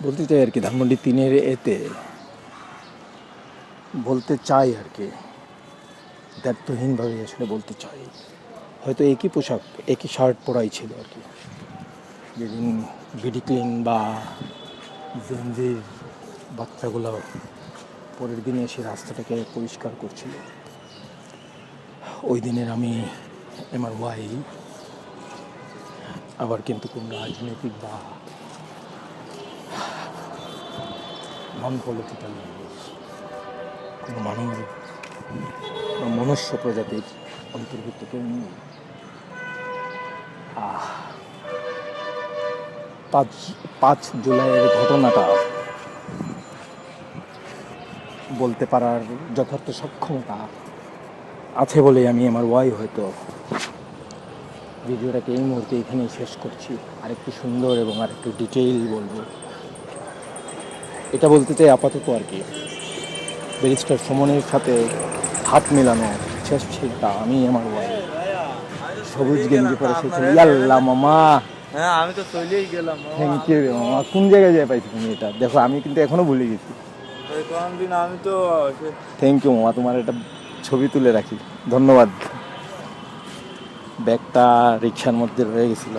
বলতে চাই আর কি, ধানমন্ডি 3-এর এতে বলতে চাই আর কি, দ্ব্যর্থহীনভাবে আসলে বলতে চাই। হয়তো একই পোশাক, একই শার্ট পরাই ছিল আর কি, যেদিন বিডি ক্লিন বা জেনজির বাচ্চাগুলো পরের দিনে এসে রাস্তাটাকে পরিষ্কার করছিল, ওই দিনের আমি আমার ওয়াই। আবার কিন্তু কোনো রাজনৈতিক বা নন পলিটিক্যাল কোনো মানব বা মনুষ্য প্রজাতির অন্তর্ভুক্ত কেউ নেই। 5 জুলাইয়ের ঘটনাটা বলতে পারার যথার্থ সক্ষমতা আছে বলেই আমি আমার ওয়াই হয়তো ভিডিওটাকে এই মুহূর্তে এখানেই শেষ করছি। আরেকটু সুন্দর এবং আরেকটু ডিটেইল বলবো, এটা বলতে চাই আপাতত আর কি। ব্যারিস্টার সুমনের সাথে হাত মেলানো শেষ ছিলটা আমি আমার ওয়াই। সবুজ গেঞ্জি পরে এসেছিল, ইয়াল্লা মামা। হ্যাঁ আমি তো চলেই গেলাম। থ্যাংক ইউ মামা। কোন জায়গায় যেয়ে পাইছি তুমি এটা? দেখো আমি কিন্তু এখনো ভুলে গেছি। দিন আমি তো থ্যাংক ইউ মামা, তোমার এটা ছবি তুলে রাখি, ধন্যবাদ। ব্যাগটা রিক্সার মধ্যে রয়ে গেছিল,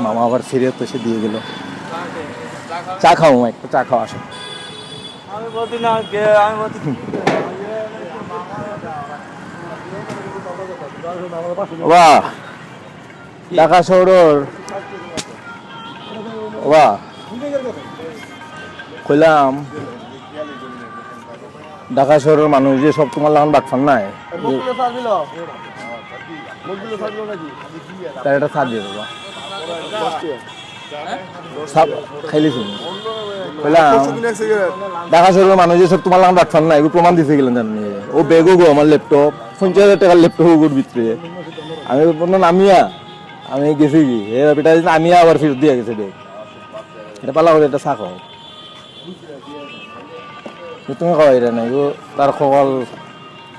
মামা আবার ফিরে তো সে দিয়ে গেল। চা খাও মামা, একটু চা খাও, আসো। আমি বলছি না আমি বলছি বাহ, ঢাকা শহরের বাহ কইলাম, ঢাকা শহরের মানুষ যে সব তোমার লাগান বাটফান নাই, তার একটা সার দিয়ে দেবো। খাইলি শুনি কইলাম, ঢাকা শহরের মানুষ যে সব তোমার লাগান বাটফান নাই, এগুলো প্রমাণ দিতে গেলেন জানি। ও ব্যাগও গো, আমার ল্যাপটপ 50,000 টাকার ল্যাপটপ ওগুলোর ভিতরে। আমি বললাম নামিয়া, আমি গেছি কি এটা নামিয়া আবার ফেরত দিয়ে গেছে ব্যাগ। এটা পালা করে এটা চা খাও, তুমি খাওয়াই এটা নাই তার খবর